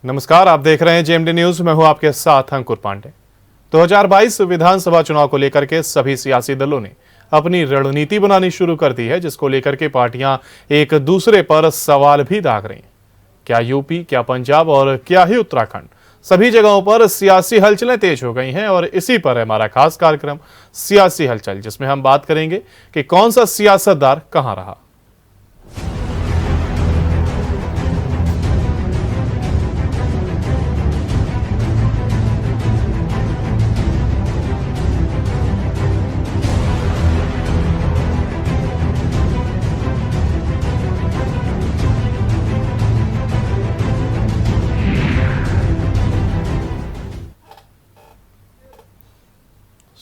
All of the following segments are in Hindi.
नमस्कार, आप देख रहे हैं जेएमडी न्यूज। मैं हूं आपके साथ अंकुर पांडे। 2022 विधानसभा चुनाव को लेकर के सभी सियासी दलों ने अपनी रणनीति बनानी शुरू कर दी है, जिसको लेकर के पार्टियां एक दूसरे पर सवाल भी दाग रही हैं। क्या यूपी, क्या पंजाब और क्या ही उत्तराखंड, सभी जगहों पर सियासी हलचलें तेज हो गई हैं और इसी पर है हमारा खास कार्यक्रम सियासी हलचल, जिसमें हम बात करेंगे कि कौन सा सियासतदार कहां रहा।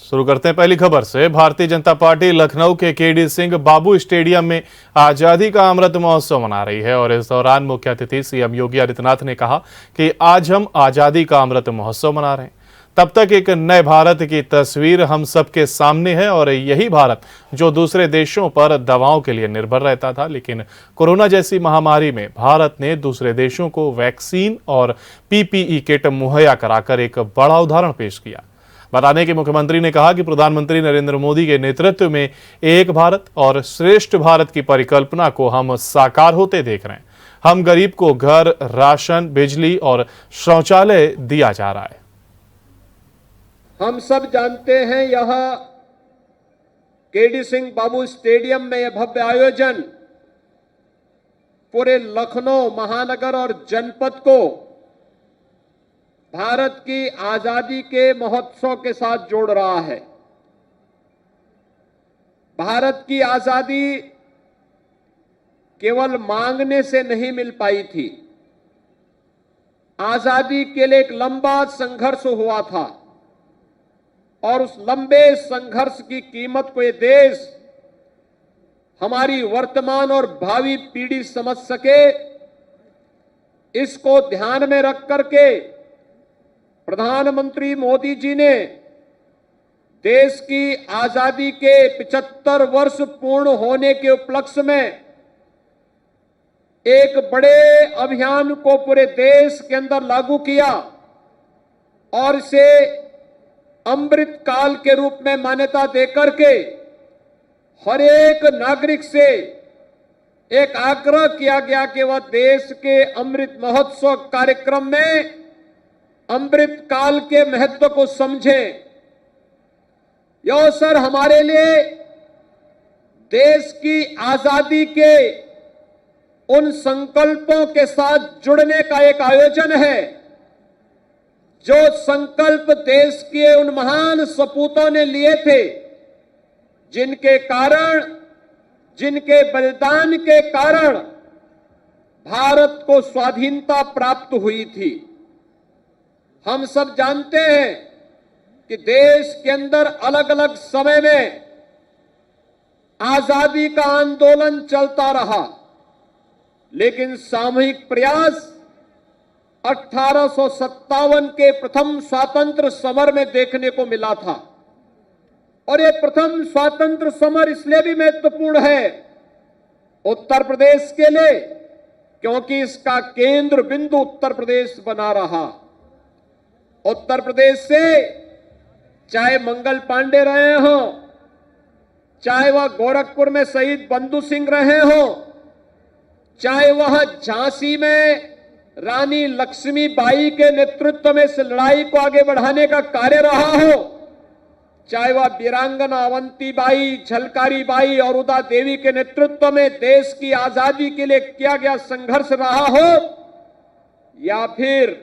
शुरू करते हैं पहली खबर से। भारतीय जनता पार्टी लखनऊ के केडी सिंह बाबू स्टेडियम में आजादी का अमृत महोत्सव मना रही है और इस दौरान मुख्य अतिथि सीएम योगी आदित्यनाथ ने कहा कि आज हम आजादी का अमृत महोत्सव मना रहे हैं, तब तक एक नए भारत की तस्वीर हम सबके सामने है और यही भारत जो दूसरे देशों पर दवाओं के लिए निर्भर रहता था, लेकिन कोरोना जैसी महामारी में भारत ने दूसरे देशों को वैक्सीन और पीपीई किट मुहैया कराकर एक बड़ा उदाहरण पेश किया। बताने के मुख्यमंत्री ने कहा कि प्रधानमंत्री नरेंद्र मोदी के नेतृत्व में एक भारत और श्रेष्ठ भारत की परिकल्पना को हम साकार होते देख रहे हैं। हम गरीब को घर, राशन, बिजली और शौचालय दिया जा रहा है। हम सब जानते हैं यह केडी सिंह बाबू स्टेडियम में यह भव्य आयोजन पूरे लखनऊ महानगर और जनपद को भारत की आजादी के महोत्सव के साथ जोड़ रहा है। भारत की आजादी केवल मांगने से नहीं मिल पाई थी। आजादी के लिए एक लंबा संघर्ष हुआ था और उस लंबे संघर्ष की कीमत को ये देश, हमारी वर्तमान और भावी पीढ़ी समझ सके, इसको ध्यान में रख करके प्रधानमंत्री मोदी जी ने देश की आजादी के 75 वर्ष पूर्ण होने के उपलक्ष्य में एक बड़े अभियान को पूरे देश के अंदर लागू किया और इसे अमृत काल के रूप में मान्यता देकर के हर एक नागरिक से एक आग्रह किया गया कि वह देश के अमृत महोत्सव कार्यक्रम में अमृत काल के महत्व को समझें। यह अवसर हमारे लिए देश की आजादी के उन संकल्पों के साथ जुड़ने का एक आयोजन है जो संकल्प देश के उन महान सपूतों ने लिए थे, जिनके कारण, जिनके बलिदान के कारण भारत को स्वाधीनता प्राप्त हुई थी। हम सब जानते हैं कि देश के अंदर अलग अलग समय में आजादी का आंदोलन चलता रहा, लेकिन सामूहिक प्रयास 1857 के प्रथम स्वातंत्र समर में देखने को मिला था। और ये प्रथम स्वातंत्र समर इसलिए भी महत्वपूर्ण है उत्तर प्रदेश के लिए, क्योंकि इसका केंद्र बिंदु उत्तर प्रदेश बना रहा। उत्तर प्रदेश से चाहे मंगल पांडे रहे हो, चाहे वह गोरखपुर में शहीद बंधु सिंह रहे हो, चाहे वह झांसी में रानी लक्ष्मीबाई के नेतृत्व में इस लड़ाई को आगे बढ़ाने का कार्य रहा हो, चाहे वह वीरांगना अवंतीबाई, झलकारी बाई और उदा देवी के नेतृत्व में देश की आजादी के लिए किया गया संघर्ष रहा हो, या फिर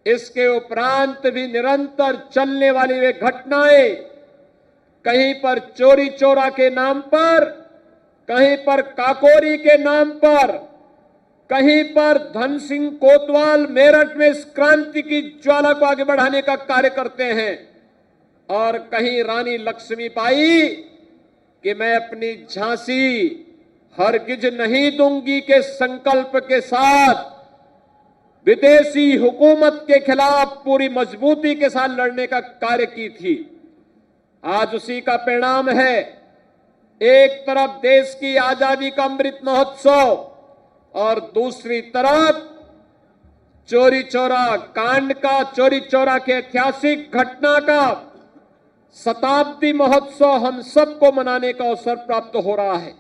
इसके उपरांत भी निरंतर चलने वाली वे घटनाएं, कहीं पर चोरी चोरा के नाम पर, कहीं पर काकोरी के नाम पर, कहीं पर धन सिंह कोतवाल मेरठ में इस क्रांति की ज्वाला को आगे बढ़ाने का कार्य करते हैं, और कहीं रानी लक्ष्मीबाई कि मैं अपनी झांसी हरगिज नहीं दूंगी के संकल्प के साथ विदेशी हुकूमत के खिलाफ पूरी मजबूती के साथ लड़ने का कार्य की थी। आज उसी का परिणाम है, एक तरफ देश की आजादी का अमृत महोत्सव और दूसरी तरफ चौरी चौरा कांड का, चौरी चौरा के ऐतिहासिक घटना का शताब्दी महोत्सव हम सबको मनाने का अवसर प्राप्त हो रहा है।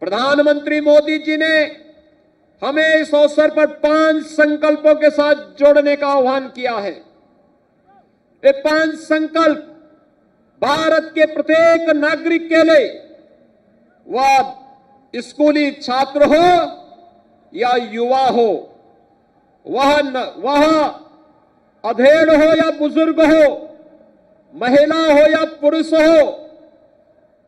प्रधानमंत्री मोदी जी ने हमें इस अवसर पर 5 संकल्पों के साथ जोड़ने का आह्वान किया है। ये 5 संकल्प भारत के प्रत्येक नागरिक के लिए, वह स्कूली छात्र हो या युवा हो, वह अधेड़ हो या बुजुर्ग हो, महिला हो या पुरुष हो,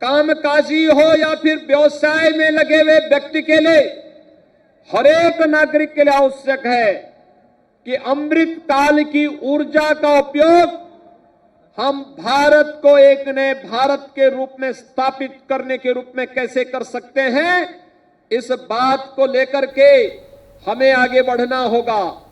कामकाजी हो या फिर व्यवसाय में लगे हुए व्यक्ति के लिए, हर एक नागरिक के लिए आवश्यक है कि अमृत काल की ऊर्जा का उपयोग हम भारत को एक नए भारत के रूप में स्थापित करने के रूप में कैसे कर सकते हैं, इस बात को लेकर के हमें आगे बढ़ना होगा।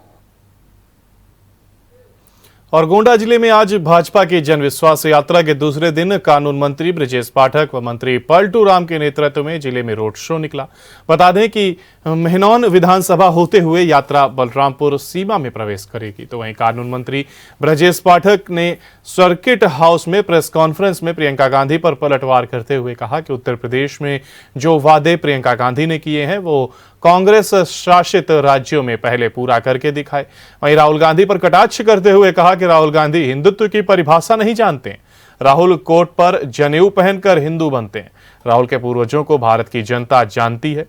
और गोंडा जिले में आज भाजपा की जन विश्वास यात्रा के दूसरे दिन कानून मंत्री ब्रजेश पाठक व मंत्री पलटू राम के नेतृत्व में जिले में रोड शो निकला। बता दें कि मेहनौन विधानसभा होते हुए यात्रा बलरामपुर सीमा में प्रवेश करेगी। तो वहीं कानून मंत्री ब्रजेश पाठक ने सर्किट हाउस में प्रेस कॉन्फ्रेंस में प्रियंका गांधी पर पलटवार करते हुए कहा कि उत्तर प्रदेश में जो वादे प्रियंका गांधी ने किए हैं वो कांग्रेस शासित राज्यों में पहले पूरा करके दिखाए। वहीं राहुल गांधी पर कटाक्ष करते हुए कहा कि राहुल गांधी हिंदुत्व की परिभाषा नहीं जानते। राहुल कोट पर जनेऊ पहनकर हिंदू बनते हैं। राहुल के पूर्वजों को भारत की जनता जानती है।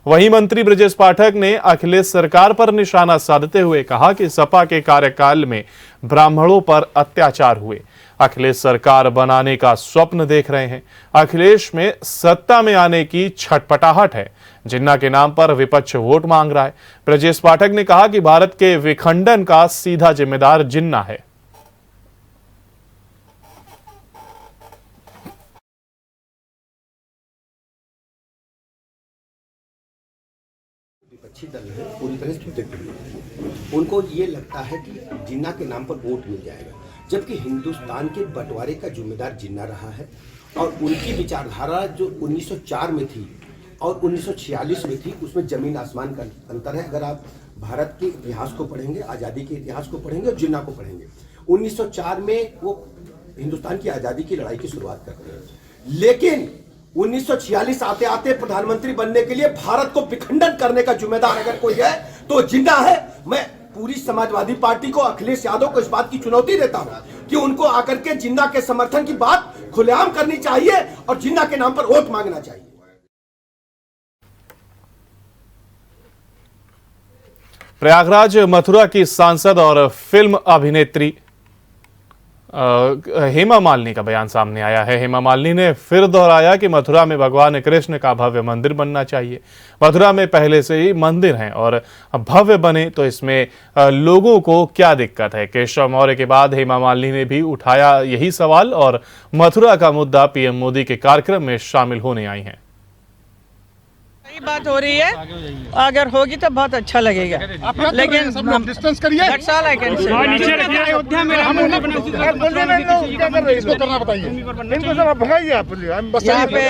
वहीं मंत्री ब्रजेश पाठक ने अखिलेश सरकार पर निशाना साधते हुए कहा कि सपा के कार्यकाल में ब्राह्मणों पर अत्याचार हुए। अखिलेश सरकार बनाने का स्वप्न देख रहे हैं। अखिलेश में सत्ता में आने की छटपटाहट है। जिन्ना के नाम पर विपक्ष वोट मांग रहा है। ब्रजेश पाठक ने कहा कि भारत के विखंडन का सीधा जिम्मेदार जिन्ना है। विपक्षी दल है पूरी तरह से उनको ये लगता है कि जिन्ना के नाम पर वोट मिल जाएगा, जबकि हिंदुस्तान के बंटवारे का जिम्मेदार जिन्ना रहा है। और उनकी विचारधारा जो 1904 में थी और 1946 में थी, उसमें जमीन आसमान का अंतर है। अगर आप भारत के इतिहास को पढ़ेंगे, आज़ादी के इतिहास को पढ़ेंगे और जिन्ना को पढ़ेंगे, 1904 में वो हिंदुस्तान की आज़ादी की लड़ाई की शुरुआत करते हैं। लेकिन 1946 आते आते प्रधानमंत्री बनने के लिए भारत को विखंडन करने का जिम्मेदार अगर कोई है तो जिन्ना है। मैं पूरी समाजवादी पार्टी को, अखिलेश यादव को इस बात की चुनौती देता हूं कि उनको आकर के जिन्ना के समर्थन की बात खुलेआम करनी चाहिए और जिन्ना के नाम पर वोट मांगना चाहिए। प्रयागराज मथुरा की सांसद और फिल्म अभिनेत्री हेमा मालिनी का बयान सामने आया है। हेमा मालिनी ने फिर दोहराया कि मथुरा में भगवान कृष्ण का भव्य मंदिर बनना चाहिए। मथुरा में पहले से ही मंदिर हैं और भव्य बने तो इसमें लोगों को क्या दिक्कत है। केशव मौर्य के बाद हेमा मालिनी ने भी उठाया यही सवाल और मथुरा का मुद्दा पीएम मोदी के कार्यक्रम में शामिल होने आई हैं। सही बात हो रही है, अगर होगी तो बहुत अच्छा लगेगा, लेकिन डिस्टेंस करिए। अयोध्या में राम मंदिर यहाँ पे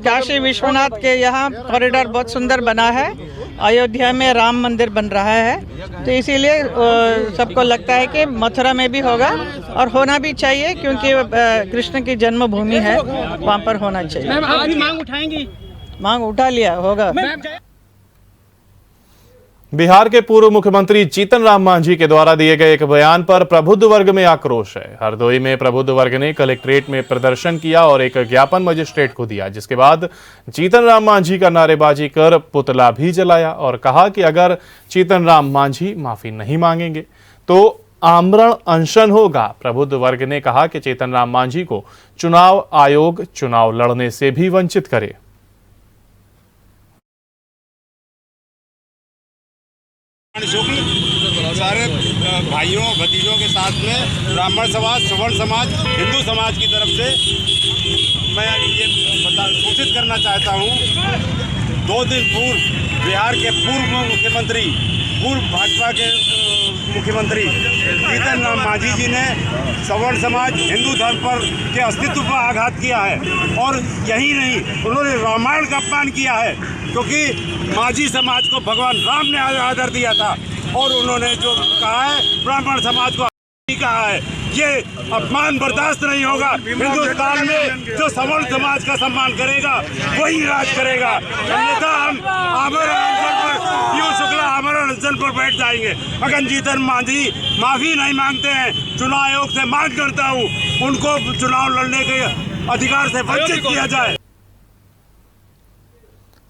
काशी विश्वनाथ के यहाँ कॉरिडोर बहुत सुंदर बना है। अयोध्या में राम मंदिर बन रहा है, तो इसीलिए सबको लगता है कि मथुरा में भी होगा और होना भी चाहिए, क्योंकि कृष्ण की जन्मभूमि है, वहाँ पर होना चाहिए। मांग उठाएंगी? मांग उठा लिया होगा। बिहार के पूर्व मुख्यमंत्री जीतन राम मांझी के द्वारा दिए गए एक बयान पर प्रबुद्ध वर्ग में आक्रोश है। हरदोई में प्रबुद्ध वर्ग ने कलेक्ट्रेट में प्रदर्शन किया और एक ज्ञापन मजिस्ट्रेट को दिया, जिसके बाद जीतन राम मांझी का नारेबाजी कर पुतला भी जलाया और कहा कि अगर जीतन राम मांझी माफी नहीं मांगेंगे तो आमरण अनशन होगा। प्रबुद्ध वर्ग ने कहा कि जीतन राम मांझी को चुनाव आयोग चुनाव लड़ने से भी वंचित करे। सारे भाइयों भतीजों के साथ में ब्राह्मण समाज, सवर्ण समाज, हिंदू समाज की तरफ से मैं ये सूचित करना चाहता हूँ। 2 दिन पूर्व बिहार के पूर्व मुख्यमंत्री, पूर्व भाजपा के मुख्यमंत्री जीतन राम मांझी जी ने सवर्ण समाज हिंदू धर्म पर के अस्तित्व पर आघात किया है। और यही नहीं, उन्होंने रामायण का अपमान किया है, क्योंकि मांझी समाज को भगवान राम ने आदर दिया था और उन्होंने जो कहा है ब्राह्मण समाज को कहा है। ये अपमान बर्दाश्त नहीं होगा। हिंदुस्तान में जो सवर्ण समाज का सम्मान करेगा वही राज करेगा, अन्यथा हम आमरण अनशन पर, यूं शुक्ला आमरण अनशन पर बैठ जाएंगे। अगर जीतन मांझी माफी नहीं मांगते हैं, चुनाव आयोग से मांग करता हूँ उनको चुनाव लड़ने के अधिकार से वंचित किया जाए।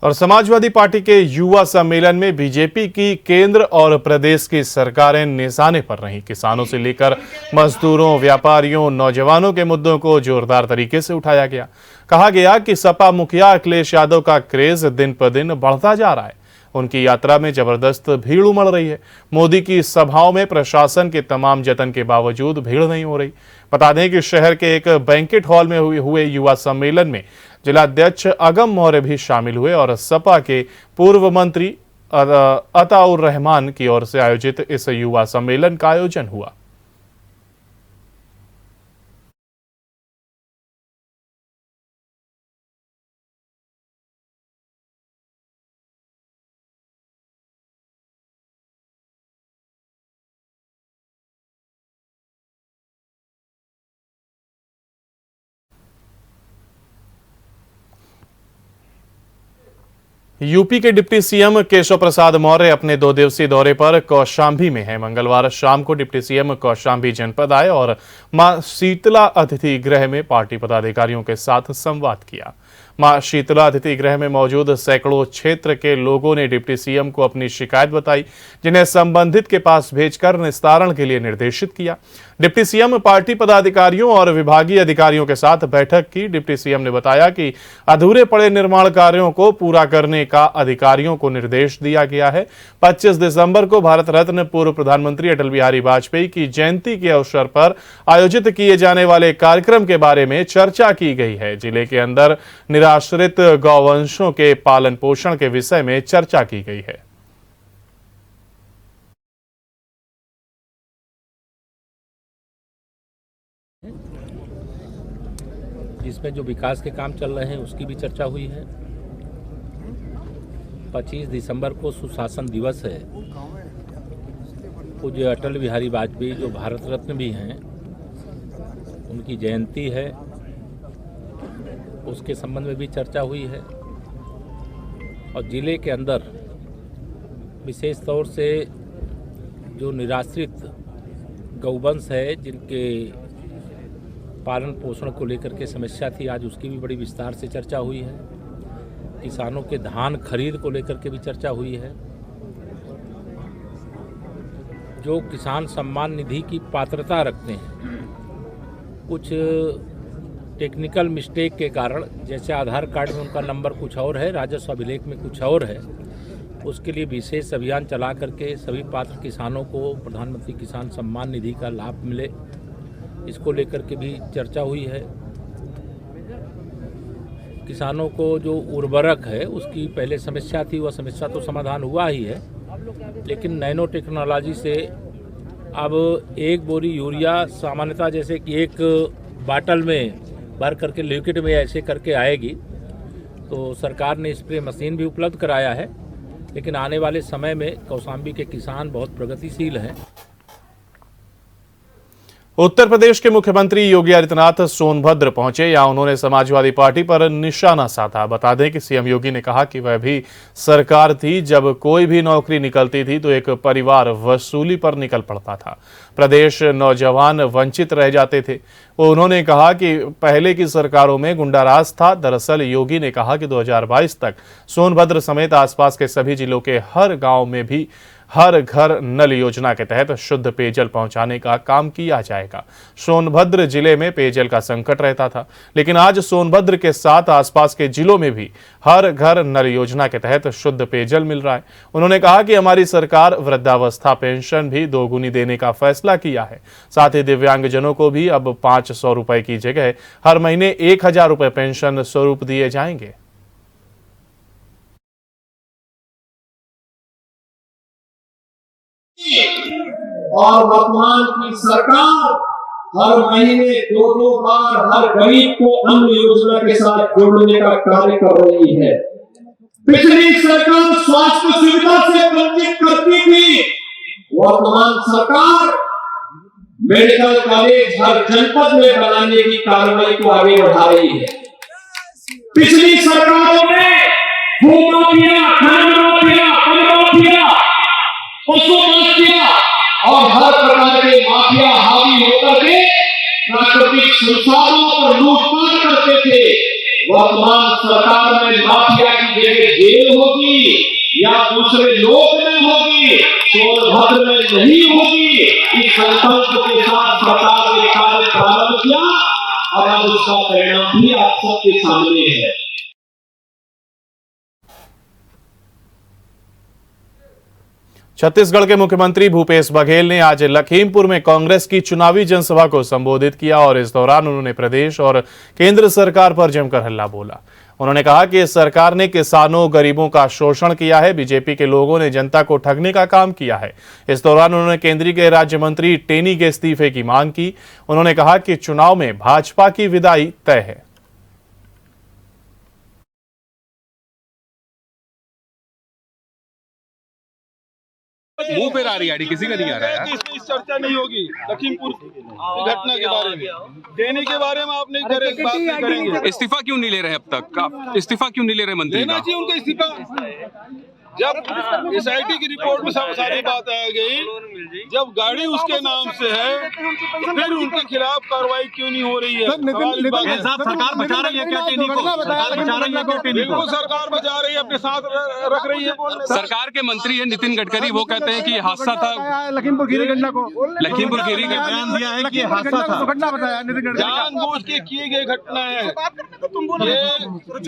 और समाजवादी पार्टी के युवा सम्मेलन में बीजेपी की केंद्र और प्रदेश की सरकारें निशाने पर रहीं। किसानों से लेकर मजदूरों, व्यापारियों, नौजवानों के मुद्दों को जोरदार तरीके से उठाया गया। कहा गया कि सपा मुखिया अखिलेश यादव का क्रेज दिन पर दिन बढ़ता जा रहा है। उनकी यात्रा में जबरदस्त भीड़ उमड़ रही है। मोदी की सभाओं में प्रशासन के तमाम जतन के बावजूद भीड़ नहीं हो रही। बता दें कि शहर के एक बैंकेट हॉल में हुए युवा सम्मेलन में जिलाध्यक्ष अगम मौर्य भी शामिल हुए और सपा के पूर्व मंत्री अताउर रहमान की ओर से आयोजित इस युवा सम्मेलन का आयोजन हुआ। यूपी के डिप्टी सीएम केशव प्रसाद मौर्य अपने 2 दिवसीय दौरे पर कौशांबी में हैं। मंगलवार शाम को डिप्टी सीएम कौशांबी जनपद आए और मां शीतला अतिथि गृह में पार्टी पदाधिकारियों के साथ संवाद किया। मां शीतला अतिथि गृह में मौजूद सैकड़ों क्षेत्र के लोगों ने डिप्टी सीएम को अपनी शिकायत बताई, जिन्हें संबंधित के पास भेजकर निस्तारण के लिए निर्देशित किया। डिप्टी सीएम पार्टी पदाधिकारियों और विभागीय अधिकारियों के साथ बैठक की। डिप्टी सीएम ने बताया कि अधूरे पड़े निर्माण कार्यों को पूरा करने का अधिकारियों को निर्देश दिया गया है। 25 दिसंबर को भारत रत्न पूर्व प्रधानमंत्री अटल बिहारी वाजपेयी की जयंती के अवसर पर आयोजित किए जाने वाले कार्यक्रम के बारे में चर्चा की गई है। जिले के अंदर निराश्रित गौवंशों के पालन पोषण के विषय में चर्चा की गई है। इसमें जो विकास के काम चल रहे हैं उसकी भी चर्चा हुई है। 25 दिसंबर को सुशासन दिवस है। पूज्य अटल बिहारी वाजपेयी जो भारत रत्न भी हैं, उनकी जयंती है, उसके संबंध में भी चर्चा हुई है। और जिले के अंदर विशेष तौर से जो निराश्रित गौवंश है, जिनके पालन पोषण को लेकर के समस्या थी, आज उसकी भी बड़ी विस्तार से चर्चा हुई है। किसानों के धान खरीद को लेकर के भी चर्चा हुई है। जो किसान सम्मान निधि की पात्रता रखते हैं, कुछ टेक्निकल मिस्टेक के कारण, जैसे आधार कार्ड में उनका नंबर कुछ और है, राजस्व अभिलेख में कुछ और है, उसके लिए विशेष अभियान चला करके सभी पात्र किसानों को प्रधानमंत्री किसान सम्मान निधि का लाभ मिले, इसको लेकर के भी चर्चा हुई है। किसानों को जो उर्वरक है उसकी पहले समस्या थी, वह समस्या तो समाधान हुआ ही है, लेकिन नैनो टेक्नोलॉजी से अब एक बोरी यूरिया सामान्यतः जैसे कि एक बाटल में भर करके लिक्विड में ऐसे करके आएगी। तो सरकार ने स्प्रे मशीन भी उपलब्ध कराया है, लेकिन आने वाले समय में कौशांबी के किसान बहुत प्रगतिशील हैं। उत्तर प्रदेश के मुख्यमंत्री योगी आदित्यनाथ सोनभद्र पहुंचे। यहां उन्होंने समाजवादी पार्टी पर निशाना साधा। बता दें कि सीएम योगी ने कहा कि वह भी सरकार थी जब कोई भी नौकरी निकलती थी तो एक परिवार वसूली पर निकल पड़ता था। प्रदेश नौजवान वंचित रह जाते थे। उन्होंने कहा कि पहले की सरकारों में गुंडाराज था। दरअसल योगी ने कहा कि 2022 तक सोनभद्र समेत आसपास के सभी जिलों के हर गांव में भी हर घर नल योजना के तहत शुद्ध पेयजल पहुंचाने का काम किया जाएगा। सोनभद्र जिले में पेयजल का संकट रहता था, लेकिन आज सोनभद्र के साथ आसपास के जिलों में भी हर घर नल योजना के तहत शुद्ध पेयजल मिल रहा है। उन्होंने कहा कि हमारी सरकार वृद्धावस्था पेंशन भी दोगुनी देने का फैसला किया है। साथ ही दिव्यांगजनों को भी अब 500 रुपए की जगह हर महीने 1000 रुपए पेंशन स्वरूप दिए जाएंगे। और वर्तमान की सरकार हर महीने 2-2 बार हर गरीब को अन्न योजना के साथ जोड़ने का कार्य कर रही है। पिछली सरकार स्वास्थ्य सुविधा से वंचित करती थी, वर्तमान सरकार मेडिकल कॉलेज हर जनपद में बनाने की कार्रवाई को आगे बढ़ा रही है। पिछली सरकारों ने भूमाफिया, खनन माफिया, वन माफिया, पशु माफिया और हर प्रकार के माफिया हावी होकर के प्राकृतिक संसाधनों पर लूटपाट करते थे। वर्तमान सरकार में माफिया की जगह जेल होगी या दूसरे लोक में होगी, सोनभद्र में नहीं होगी। इस संकल्प के साथ सरकार ने कार्य प्रारंभ किया और अब उसका परिणाम भी आप सबके सामने है। छत्तीसगढ़ के मुख्यमंत्री भूपेश बघेल ने आज लखीमपुर में कांग्रेस की चुनावी जनसभा को संबोधित किया और इस दौरान उन्होंने प्रदेश और केंद्र सरकार पर जमकर हल्ला बोला। उन्होंने कहा कि सरकार ने किसानों, गरीबों का शोषण किया है, बीजेपी के लोगों ने जनता को ठगने का काम किया है। इस दौरान उन्होंने केंद्रीय गृह राज्य मंत्री टेनी के इस्तीफे की मांग की। उन्होंने कहा कि चुनाव में भाजपा की विदाई तय है। मुंह पे आ रही है, किसी का नहीं आ रहा है। इसमें चर्चा नहीं होगी लखीमपुर घटना के बारे में, देने के बारे में आप नहीं करेंगे, बात नहीं करेंगे। इस्तीफा क्यों नहीं ले रहे अब तक? आप इस्तीफा क्यों नहीं ले रहे मंत्री? लेना चाहिए उनका इस्तीफा। जब एसआईटी की रिपोर्ट में सारी बात आ गई, जब गाड़ी उसके नाम से है तो फिर उनके खिलाफ कार्रवाई क्यों नहीं हो रही है? सरकार बचा रही है क्या टेनी को? सरकार बचा रही है क्या टेनी को? बिल्कुल सरकार बचा रही है, अपने साथ रख रही है। सरकार के मंत्री है नितिन गडकरी, वो कहते हैं कि हादसा था। लखीमपुर खीरी घटना को लखीमपुर खीरी का बयान दिया है कि हादसा था, घटना बताया नितिन गडकरी। जानबूझ के किए गए घटना है ये,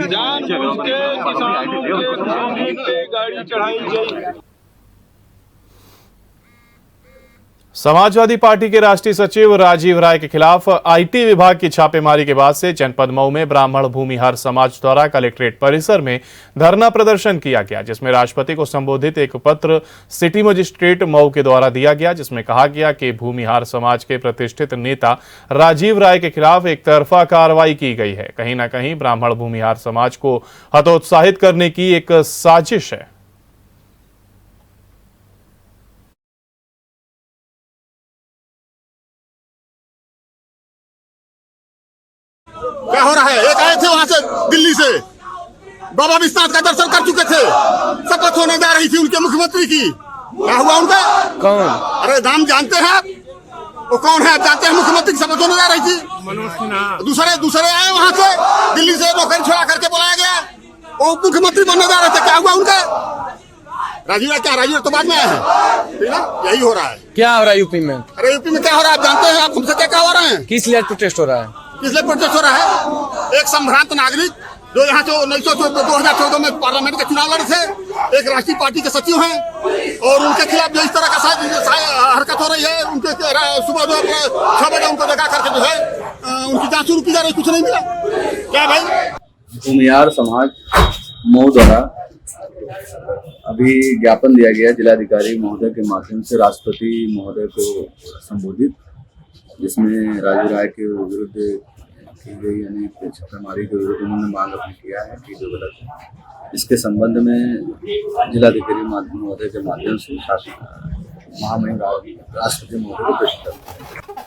जानबूझ के किसानों के गाड़ी चढ़ाई गई। समाजवादी पार्टी के राष्ट्रीय सचिव राजीव राय के खिलाफ आईटी विभाग की छापेमारी के बाद से जनपद मऊ में ब्राह्मण भूमिहार समाज द्वारा कलेक्ट्रेट परिसर में धरना प्रदर्शन किया गया, जिसमें राष्ट्रपति को संबोधित एक पत्र सिटी मजिस्ट्रेट मऊ के द्वारा दिया गया, जिसमें कहा गया कि भूमिहार समाज के प्रतिष्ठित नेता राजीव राय के खिलाफ एक तरफा कार्रवाई की गई है। कहीं न कहीं ब्राह्मण भूमिहार समाज को हतोत्साहित करने की एक साजिश है। क्या हो रहा है? एक आए थे वहां से दिल्ली से, बाबा विश्वनाथ का दर्शन कर चुके थे, शपथ होने जा रही थी उनके मुख्यमंत्री की। क्या हुआ उनका? कौन? अरे नाम जानते हैं आप? वो कौन है जानते हैं? मुख्यमंत्री की शपथ होने जा रही थी, मनोज सिन्हा। दूसरे आए वहां से दिल्ली से, नौकरी छोड़ा करके बुलाया गया, वो मुख्यमंत्री बनने जा रहे थे। क्या हुआ उनका? राजीव क्या? राजीव तो बाद में आए हैं, ठीक है? यही हो रहा है। क्या हो रहा है यूपी में? अरे यूपी में क्या हो रहा है आप जानते हैं? आप हमसे क्या हो रहे हैं? किस लिए प्रोटेस्ट हो रहा है? इसलिए प्रोटेस्ट हो रहा है, एक संभ्रांत नागरिक जो यहाँ 2014 में पार्लियामेंट के चुनाव लड़े थे, एक राष्ट्रीय पार्टी के सचिव हैं और उनके खिलाफ जो इस तरह का हरकत हो रही है, उनके सुबह 6 बजे उनको जगा करके जो है उनकी जांच शुरू की जा रही, कुछ नहीं मिला। क्या भाई? भूमिहार समाज मऊ द्वारा अभी ज्ञापन दिया गया जिलाधिकारी महोदय के माध्यम से राष्ट्रपति महोदय को संबोधित, जिसमें राजीव राय के विरुद्ध की गई यानी छापेमारी के विरुद्ध उन्होंने मांग अपनी किया है कि जो गलत है। इसके संबंध में जिलाधिकारी महोदय के माध्यम से महामहिम राष्ट्रपति महोदय को प्रेषित किया।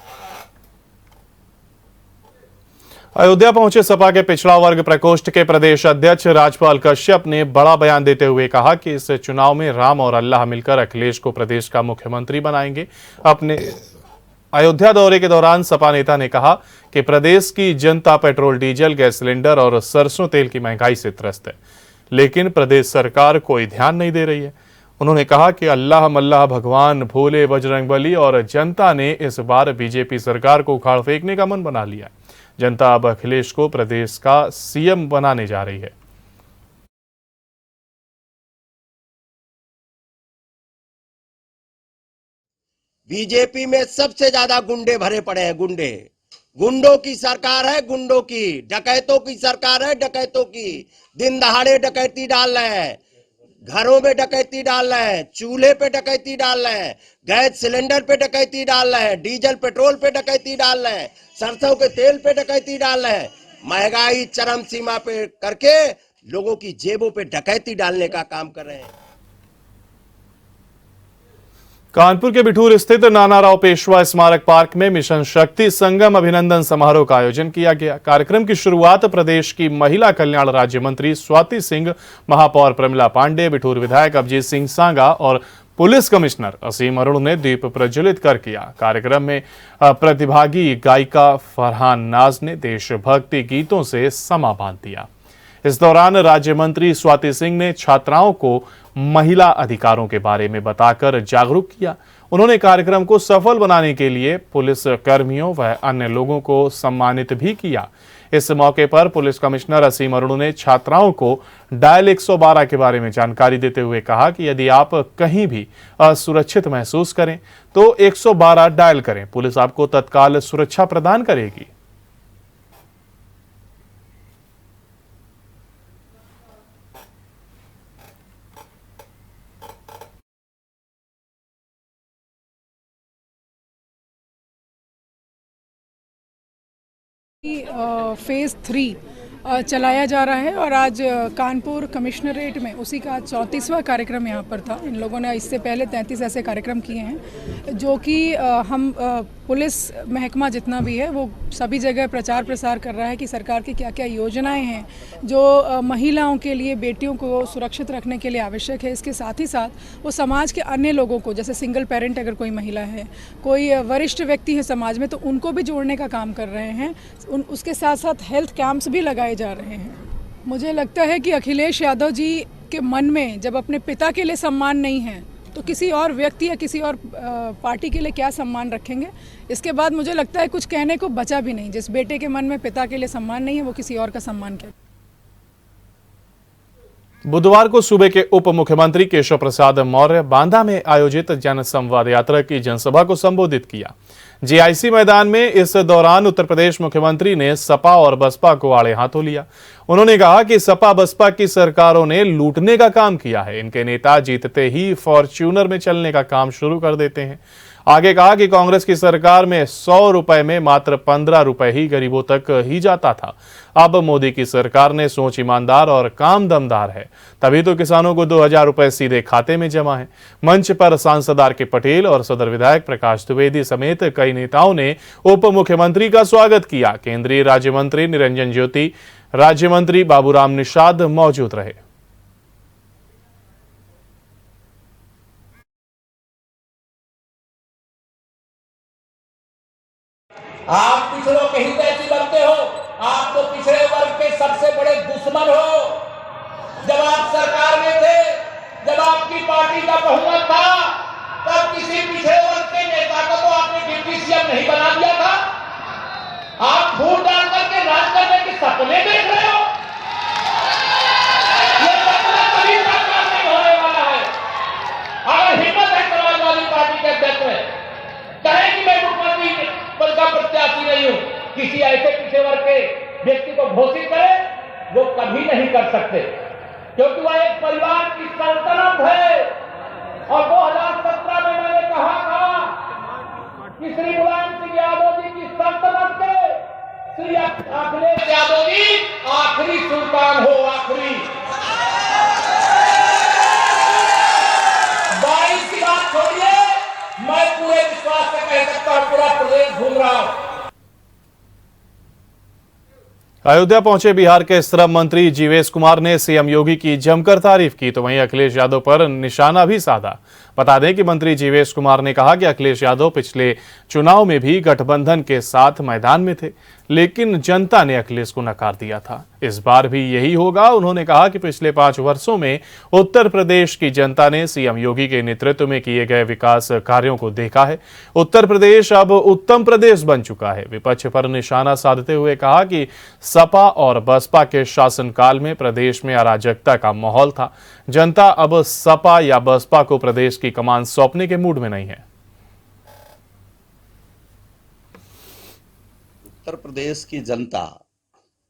अयोध्या पहुंचे सपा के पिछड़ा वर्ग प्रकोष्ठ के प्रदेश अध्यक्ष राजपाल कश्यप ने बड़ा बयान देते हुए कहा कि इस चुनाव में राम और अल्लाह मिलकर अखिलेश को प्रदेश का मुख्यमंत्री बनाएंगे। अपने अयोध्या दौरे के दौरान सपा नेता ने कहा कि प्रदेश की जनता पेट्रोल, डीजल, गैस सिलेंडर और सरसों तेल की महंगाई से त्रस्त है, लेकिन प्रदेश सरकार कोई ध्यान नहीं दे रही है। उन्होंने कहा कि अल्लाह मल्लाह, भगवान, भोले, बजरंगबली और जनता ने इस बार बीजेपी सरकार को उखाड़ फेंकने का मन बना लिया। जनता अब अखिलेश को प्रदेश का सीएम बनाने जा रही है। बीजेपी में सबसे ज्यादा गुंडे भरे पड़े हैं। गुंडों की सरकार है, गुंडों की, डकैतों की सरकार है, डकैतों की। दिन दहाड़े डकैती डाल रहे हैं, घरों में डकैती डाल रहे हैं, चूल्हे पे डकैती डाल रहे हैं, गैस सिलेंडर पे डकैती डाल रहे हैं, डीजल पेट्रोल पे डकैती डाल रहे हैं, सरसों के तेल पे डकैती डाल रहे हैं। महंगाई चरम सीमा पे करके लोगों की जेबों पे डकैती डालने का काम कर रहे हैं। कानपुर के बिठूर स्थित नानाराव पेशवा स्मारक पार्क में मिशन शक्ति संगम अभिनंदन समारोह का आयोजन किया गया। कार्यक्रम की शुरुआत प्रदेश की महिला कल्याण राज्य मंत्री स्वाति सिंह, महापौर प्रमिला पांडे, बिठूर विधायक अभिजीत सिंह सांगा और पुलिस कमिश्नर असीम अरुण ने दीप प्रज्वलित कर किया। कार्यक्रम में प्रतिभागी गायिका फरहान नाज ने देशभक्ति गीतों से समा बांध दिया। इस दौरान राज्य मंत्री स्वाति सिंह ने छात्राओं को महिला अधिकारों के बारे में बताकर जागरूक किया। उन्होंने कार्यक्रम को सफल बनाने के लिए पुलिस कर्मियों व अन्य लोगों को सम्मानित भी किया। इस मौके पर पुलिस कमिश्नर असीम अरुण ने छात्राओं को डायल 112 के बारे में जानकारी देते हुए कहा कि यदि आप कहीं भी असुरक्षित महसूस करें तो 112 डायल करें, पुलिस आपको तत्काल सुरक्षा प्रदान करेगी। फेज़ 3 चलाया जा रहा है और आज कानपुर कमिश्नरेट में उसी का 34वां कार्यक्रम यहाँ पर था। इन लोगों ने इससे पहले 33 ऐसे कार्यक्रम किए हैं जो कि हम पुलिस महकमा जितना भी है वो सभी जगह प्रचार प्रसार कर रहा है कि सरकार की क्या क्या योजनाएं हैं जो महिलाओं के लिए, बेटियों को सुरक्षित रखने के लिए आवश्यक है। इसके साथ ही साथ वो समाज के अन्य लोगों को, जैसे सिंगल पेरेंट अगर कोई महिला है, कोई वरिष्ठ व्यक्ति है समाज में, तो उनको भी जोड़ने का काम कर रहे हैं। उसके साथ साथ हेल्थ कैंप्स भी लगाए जा रहे हैं। मुझे लगता है कि अखिलेश यादव जी के मन में जब अपने पिता के लिए सम्मान नहीं है तो किसी और व्यक्ति या किसी और पार्टी के लिए क्या सम्मान रखेंगे। इसके बाद मुझे लगता है कुछ कहने को बचा भी नहीं। जिस बेटे के मन में पिता के लिए सम्मान नहीं है वो किसी और का सम्मान क्या। बुधवार को सूबे के उप मुख्यमंत्री केशव प्रसाद मौर्य बांदा में आयोजित जन संवाद यात्रा की जनसभा को संबोधित किया। जीआईसी मैदान में इस दौरान उत्तर प्रदेश मुख्यमंत्री ने सपा और बसपा को आड़े हाथों लिया। उन्होंने कहा कि सपा बसपा की सरकारों ने लूटने का काम किया है। इनके नेता जीतते ही फॉर्च्यूनर में चलने का काम शुरू कर देते हैं। आगे कहा कि कांग्रेस की सरकार में 100 रुपए में मात्र 15 रुपए ही गरीबों तक ही जाता था। अब मोदी की सरकार ने सोच ईमानदार और काम दमदार है, तभी तो किसानों को 2000 रुपए सीधे खाते में जमा है। मंच पर सांसद आर के पटेल और सदर विधायक प्रकाश द्विवेदी समेत कई नेताओं ने उप मुख्यमंत्री का स्वागत किया। केंद्रीय राज्य मंत्री निरंजन ज्योति, राज्य मंत्री बाबूराम निषाद मौजूद रहे। आप पिछड़ों के हितैषी बनते हो, आप तो पिछड़े वर्ग के सबसे बड़े दुश्मन हो। जब आप सरकार में थे, जब आपकी पार्टी का बहुमत था, तब किसी पिछड़े वर्ग के नेता को तो आपने डिप्टी सीएम नहीं बना दिया था। आप फूट डाल करके राज करने के सपने देख रहे हो। ये सपना कभी साकार नहीं होने वाला है। अगर हिम्मत है समाजवादी पार्टी के अध्यक्ष में कहे कि मैं मुख्यमंत्री पद का प्रत्याशी नहीं हूं, किसी ऐसे पिछड़े वर्ग के व्यक्ति को घोषित करे, वो कभी नहीं कर सकते, क्योंकि वह एक परिवार की सल्तनत है। और 2017 में मैंने कहा था कि श्री मुलायम सिंह यादव जी की सल्तनत के श्री अखिलेश यादव जी आखिरी सुल्तान हो, आखिरी। 22 की बात छोड़िए, मैं पूरे विश्वास से कह सकता हूं, पूरा प्रदेश घूम रहा हूं। अयोध्या पहुंचे बिहार के श्रम मंत्री जीवेश कुमार ने सीएम योगी की जमकर तारीफ की, तो वहीं अखिलेश यादव पर निशाना भी साधा। बता दें कि मंत्री जीवेश कुमार ने कहा कि अखिलेश यादव पिछले चुनाव में भी गठबंधन के साथ मैदान में थे, लेकिन जनता ने अखिलेश को नकार दिया था। इस बार भी यही होगा। उन्होंने कहा कि पिछले 5 वर्षों में उत्तर प्रदेश की जनता ने सीएम योगी के नेतृत्व में किए गए विकास कार्यों को देखा है। उत्तर प्रदेश अब उत्तम प्रदेश बन चुका है। विपक्ष पर निशाना साधते हुए कहा कि सपा और बसपा के शासनकाल में प्रदेश में अराजकता का माहौल था। जनता अब सपा या बसपा को प्रदेश की कमान सौंपने के मूड में नहीं है। उत्तर प्रदेश की जनता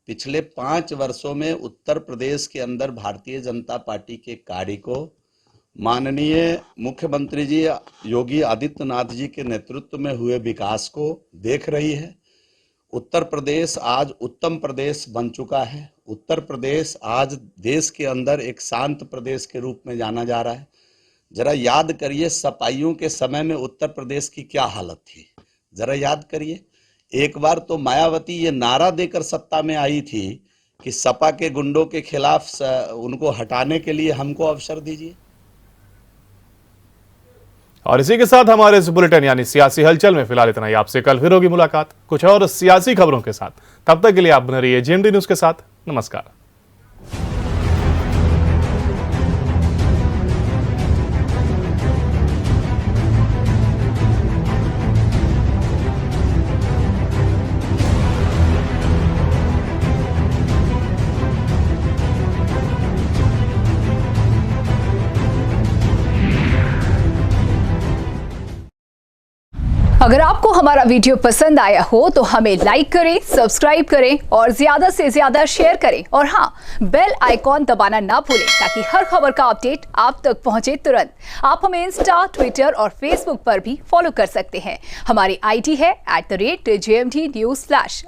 पिछले 5 वर्षों में उत्तर प्रदेश के अंदर भारतीय जनता पार्टी के कार्य को माननीय मुख्यमंत्री जी योगी आदित्यनाथ जी के नेतृत्व में हुए विकास को देख रही है। उत्तर प्रदेश आज उत्तम प्रदेश बन चुका है। उत्तर प्रदेश आज देश के अंदर एक शांत प्रदेश के रूप में जाना जा रहा है। जरा याद करिए सपाइयों के समय में उत्तर प्रदेश की क्या हालत थी, जरा याद करिए। एक बार तो मायावती ये नारा देकर सत्ता में आई थी कि सपा के गुंडों के खिलाफ उनको हटाने के लिए हमको अवसर दीजिए। और इसी के साथ हमारे इस बुलेटिन यानी सियासी हलचल में फिलहाल इतना ही। आपसे कल फिर होगी मुलाकात कुछ और सियासी खबरों के साथ। तब तक के लिए आप बने रहिए जेएमडी न्यूज के साथ। नमस्कार। अगर आपको हमारा वीडियो पसंद आया हो तो हमें लाइक करें, सब्सक्राइब करें और ज्यादा से ज्यादा शेयर करें। और हाँ, बेल आइकॉन दबाना ना भूलें ताकि हर खबर का अपडेट आप तक पहुंचे तुरंत। आप हमें इंस्टा, ट्विटर और फेसबुक पर भी फॉलो कर सकते हैं। हमारी आईडी है @JMD News Flash।